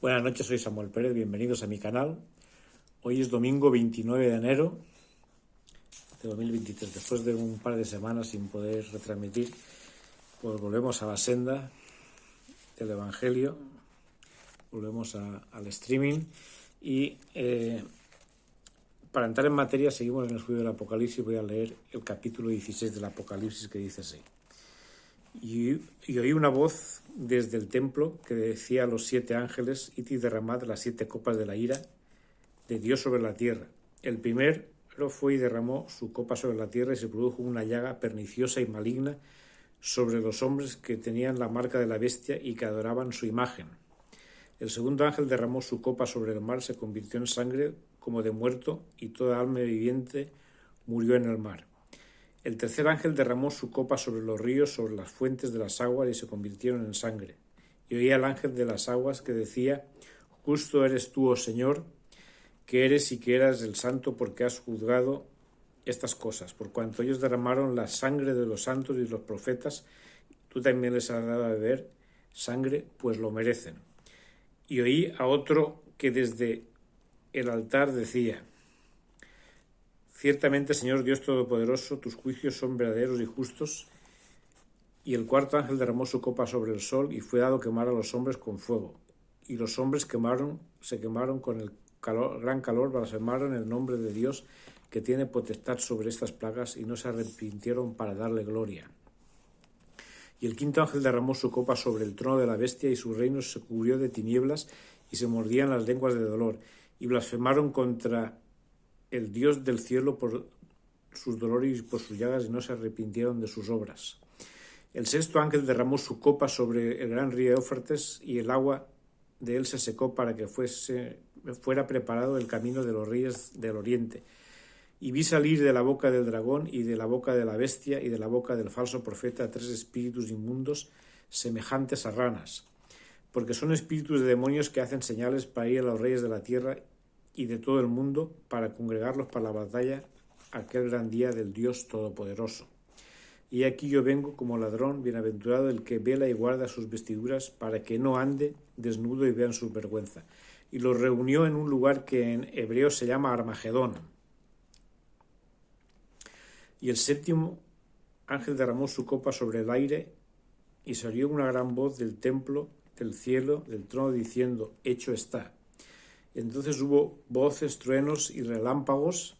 Buenas noches, soy Samuel Pérez, bienvenidos a mi canal. Hoy es domingo 29 de enero de 2023. Después de un par de semanas sin poder retransmitir, pues volvemos a la senda del Evangelio, volvemos al streaming y para entrar en materia seguimos en el estudio del Apocalipsis. Voy a leer el capítulo 16 del Apocalipsis, que dice así. Y oí una voz desde el templo que decía a los 7 ángeles: id y derramad las 7 copas de la ira de Dios sobre la tierra. El primero fue y derramó su copa sobre la tierra, y se produjo una llaga perniciosa y maligna sobre los hombres que tenían la marca de la bestia y que adoraban su imagen. El segundo ángel derramó su copa sobre el mar, se convirtió en sangre como de muerto, y toda alma viviente murió en el mar. El tercer ángel derramó su copa sobre los ríos, sobre las fuentes de las aguas, y se convirtieron en sangre. Y oí al ángel de las aguas que decía: justo eres tú, oh Señor, que eres y que eras el santo, porque has juzgado estas cosas. Por cuanto ellos derramaron la sangre de los santos y los profetas, tú también les has dado a beber sangre, pues lo merecen. Y oí a otro que desde el altar decía: ciertamente, Señor Dios Todopoderoso, tus juicios son verdaderos y justos. Y el cuarto ángel derramó su copa sobre el sol, y fue dado quemar a los hombres con fuego. Y los hombres se quemaron con el gran calor, blasfemaron el nombre de Dios, que tiene potestad sobre estas plagas, y no se arrepintieron para darle gloria. Y el quinto ángel derramó su copa sobre el trono de la bestia, y su reino se cubrió de tinieblas, y se mordían las lenguas de dolor, y blasfemaron contra el Dios del cielo por sus dolores y por sus llagas, y no se arrepintieron de sus obras. El sexto ángel derramó su copa sobre el gran río Éufrates, y el agua de él se secó para que fuera preparado el camino de los reyes del oriente. Y vi salir de la boca del dragón, y de la boca de la bestia, y de la boca del falso profeta 3 espíritus inmundos semejantes a ranas, porque son espíritus de demonios que hacen señales para ir a los reyes de la tierra y de todo el mundo, para congregarlos para la batalla aquel gran día del Dios Todopoderoso. Y aquí yo vengo como ladrón, bienaventurado el que vela y guarda sus vestiduras, para que no ande desnudo y vean su vergüenza. Y los reunió en un lugar que en hebreo se llama Armagedón. Y el séptimo ángel derramó su copa sobre el aire, y salió una gran voz del templo, del cielo, del trono, diciendo: hecho está. Entonces hubo voces, truenos y relámpagos,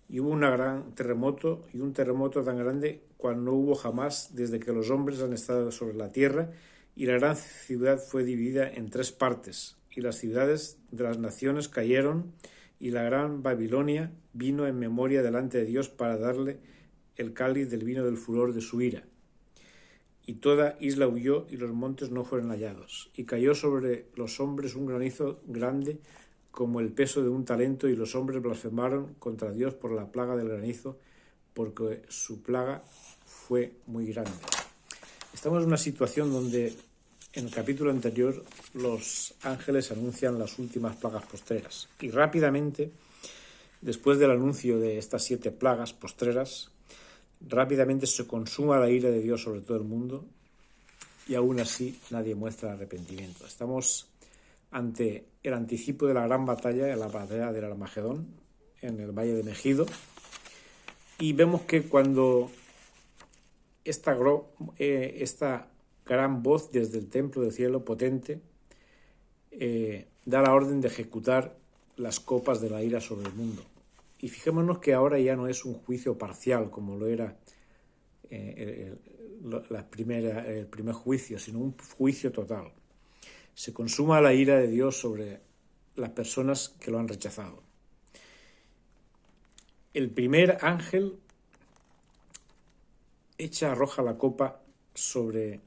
y hubo un gran terremoto, y un terremoto tan grande cual no hubo jamás desde que los hombres han estado sobre la tierra, y la gran ciudad fue dividida en 3 partes, y las ciudades de las naciones cayeron, y la gran Babilonia vino en memoria delante de Dios para darle el cáliz del vino del furor de su ira. Y toda isla huyó, y los montes no fueron hallados. Y cayó sobre los hombres un granizo grande como el peso de un talento, y los hombres blasfemaron contra Dios por la plaga del granizo, porque su plaga fue muy grande. Estamos en una situación donde en el capítulo anterior los ángeles anuncian las últimas plagas postreras. Y rápidamente, después del anuncio de estas 7 plagas postreras, rápidamente se consuma la ira de Dios sobre todo el mundo, y aún así nadie muestra arrepentimiento. Estamos ante el anticipo de la gran batalla, la batalla del Armagedón, en el Valle de Megido, y vemos que cuando esta gran voz desde el templo del cielo potente da la orden de ejecutar las copas de la ira sobre el mundo. Y fijémonos que ahora ya no es un juicio parcial como lo era el primer juicio, sino un juicio total. Se consuma la ira de Dios sobre las personas que lo han rechazado. El primer ángel arroja la copa sobre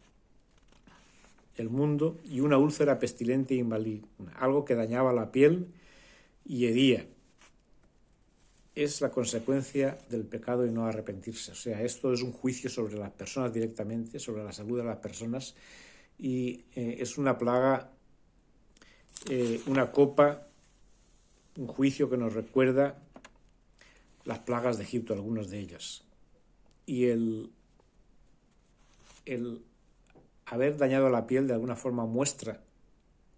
el mundo, y una úlcera pestilente e invalida, algo que dañaba la piel y hería. Es la consecuencia del pecado y no arrepentirse. O sea, esto es un juicio sobre las personas directamente, sobre la salud de las personas, y es una plaga, una copa, un juicio que nos recuerda las plagas de Egipto, algunas de ellas. Y el haber dañado la piel de alguna forma muestra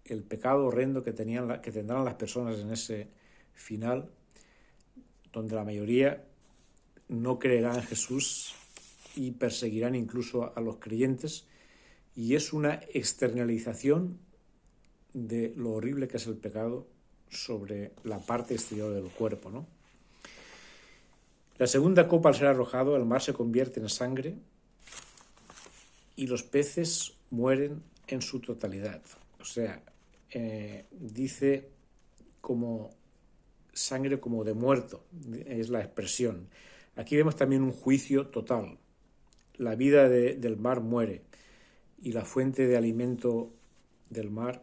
el pecado horrendo que tendrán las personas en ese final, donde la mayoría no creerán en Jesús y perseguirán incluso a los creyentes, y es una externalización de lo horrible que es el pecado sobre la parte exterior del cuerpo, ¿no? La segunda copa, al ser arrojado, el mar se convierte en sangre y los peces mueren en su totalidad. O sea, dice como sangre como de muerto, es la expresión. Aquí vemos también un juicio total. La vida del mar muere y la fuente de alimento del mar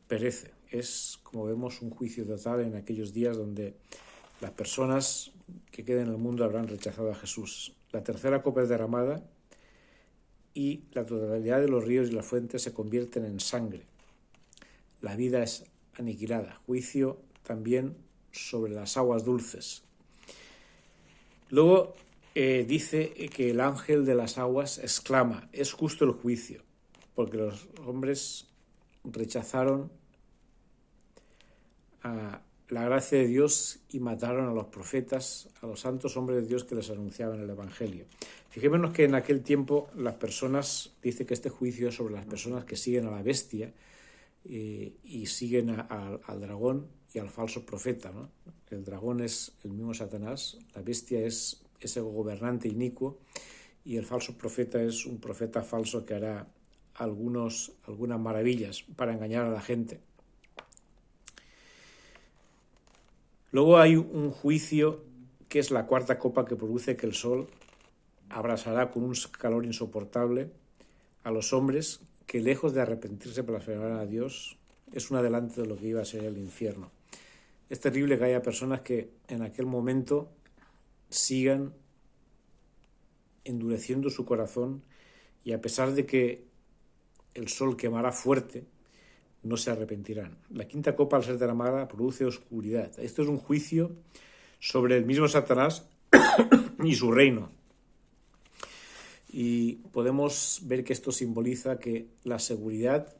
perece. Es, como vemos, un juicio total en aquellos días donde las personas que queden en el mundo habrán rechazado a Jesús. La tercera copa es derramada y la totalidad de los ríos y las fuentes se convierten en sangre. La vida es aniquilada. Juicio también sobre las aguas dulces. Luego dice que el ángel de las aguas exclama: es justo el juicio, porque los hombres rechazaron a la gracia de Dios y mataron a los profetas, a los santos hombres de Dios que les anunciaban el Evangelio. Fijémonos que en aquel tiempo las personas, dice que este juicio es sobre las personas que siguen a la bestia y siguen al dragón y al falso profeta, ¿no? El dragón es el mismo Satanás, la bestia es ese gobernante inicuo y el falso profeta es un profeta falso que hará algunas maravillas para engañar a la gente. Luego hay un juicio que es la cuarta copa, que produce que el sol abrasará con un calor insoportable a los hombres que, lejos de arrepentirse para blasfemar a Dios, es un adelanto de lo que iba a ser el infierno. Es terrible que haya personas que en aquel momento sigan endureciendo su corazón y, a pesar de que el sol quemará fuerte, no se arrepentirán. La quinta copa, al ser derramada, produce oscuridad. Esto es un juicio sobre el mismo Satanás y su reino. Y podemos ver que esto simboliza que la seguridad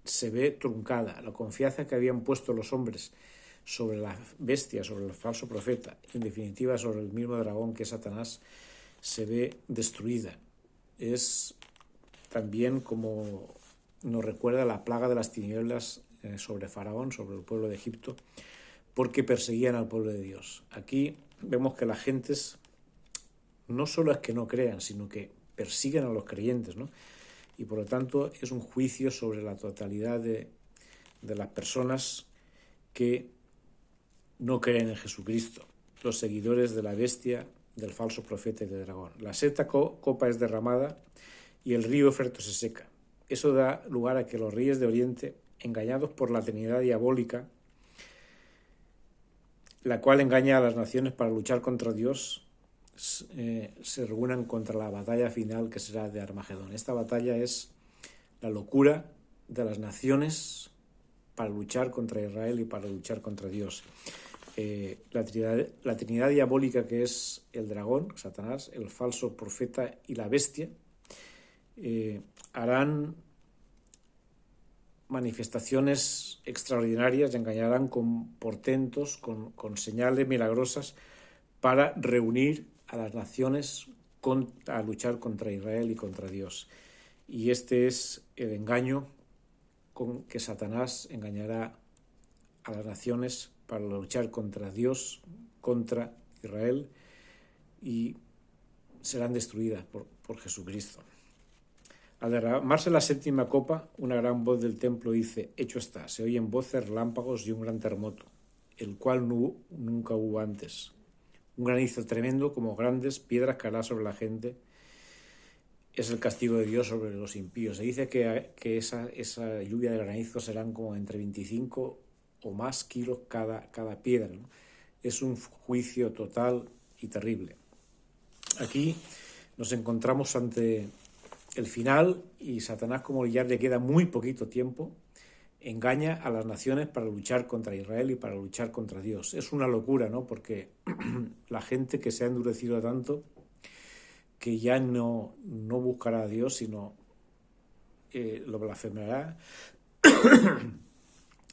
se ve truncada. La confianza que habían puesto los hombres sobre la bestia, sobre el falso profeta, en definitiva sobre el mismo dragón que es Satanás, se ve destruida. Es también como nos recuerda la plaga de las tinieblas sobre Faraón, sobre el pueblo de Egipto, porque perseguían al pueblo de Dios. Aquí vemos que las gentes no solo es que no crean, sino que persiguen a los creyentes, ¿no? Y por lo tanto es un juicio sobre la totalidad de las personas que no creen en Jesucristo, los seguidores de la bestia, del falso profeta y del dragón. La sexta copa es derramada y el río Éufrates se seca. Eso da lugar a que los reyes de Oriente, engañados por la Trinidad diabólica, la cual engaña a las naciones para luchar contra Dios, se reúnan contra la batalla final que será de Armagedón. Esta batalla es la locura de las naciones para luchar contra Israel y para luchar contra Dios. La Trinidad diabólica, que es el dragón, Satanás, el falso profeta y la bestia, harán manifestaciones extraordinarias y engañarán con portentos, con señales milagrosas para reunir a las naciones a luchar contra Israel y contra Dios. Y este es el engaño con que Satanás engañará a las naciones para luchar contra Dios, contra Israel, y serán destruidas por Jesucristo. Al derramarse la séptima copa, una gran voz del templo dice: hecho está. Se oyen voces, relámpagos y un gran terremoto, el cual nunca hubo antes. Un granizo tremendo, como grandes piedras, caerá sobre la gente. Es el castigo de Dios sobre los impíos. Se dice que esa lluvia de granizo serán como entre 25 o más kilos cada piedra, ¿no? Es un juicio total y terrible. Aquí nos encontramos ante el final y Satanás, como ya le queda muy poquito tiempo, engaña a las naciones para luchar contra Israel y para luchar contra Dios. Es una locura, ¿no? Porque la gente que se ha endurecido tanto que ya no buscará a Dios, sino lo blasfemará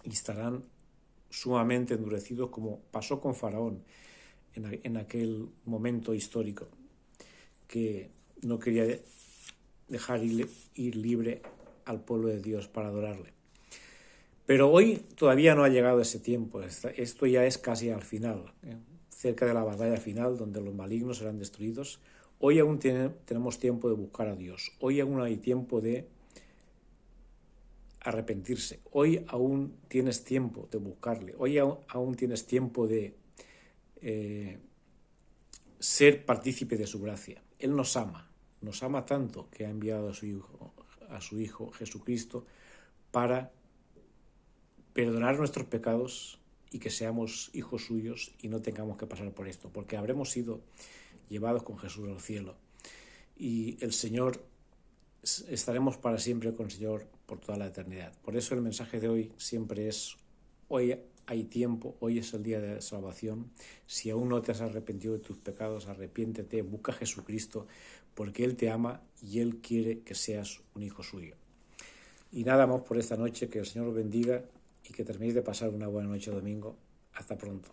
y estarán sumamente endurecidos, como pasó con Faraón en aquel momento histórico, que no quería dejar ir libre al pueblo de Dios para adorarle. Pero hoy todavía no ha llegado ese tiempo. Esto ya es casi al final, cerca de la batalla final, donde los malignos serán destruidos. Hoy aún tenemos tiempo de buscar a Dios. Hoy aún hay tiempo de arrepentirse. Hoy aún tienes tiempo de buscarle. Hoy aún tienes tiempo de ser partícipe de su gracia. Él nos ama tanto que ha enviado a su Hijo Jesucristo para perdonar nuestros pecados y que seamos hijos suyos y no tengamos que pasar por esto, porque habremos sido llevados con Jesús al cielo y el Señor, estaremos para siempre con el Señor por toda la eternidad. Por eso el mensaje de hoy siempre es: hoy hay tiempo, hoy es el día de salvación. Si aún no te has arrepentido de tus pecados, arrepiéntete, busca a Jesucristo, porque Él te ama y Él quiere que seas un hijo suyo. Y nada más por esta noche, que el Señor os bendiga y que terminéis de pasar una buena noche domingo. Hasta pronto.